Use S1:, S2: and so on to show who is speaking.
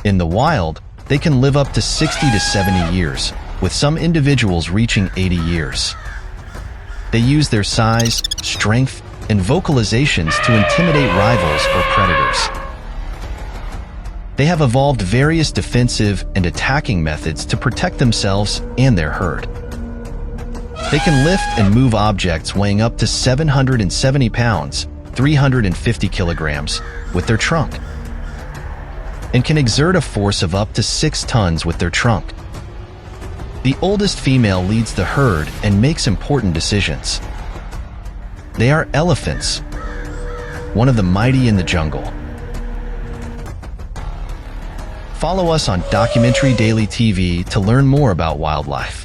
S1: In the wild, they can live up to 60 to 70 years, with some individuals reaching 80 years. They use their size, strength, and vocalizations to intimidate rivals or predators. They have evolved various defensive and attacking methods to protect themselves and their herd. They can lift and move objects weighing up to 770 pounds, 350 kilograms, with their trunk, and can exert a force of up to 6 tons with their trunk. The oldest female leads the herd and makes important decisions. They are elephants, one of the mighty in the jungle. Follow us on Documentary Daily TV to learn more about wildlife.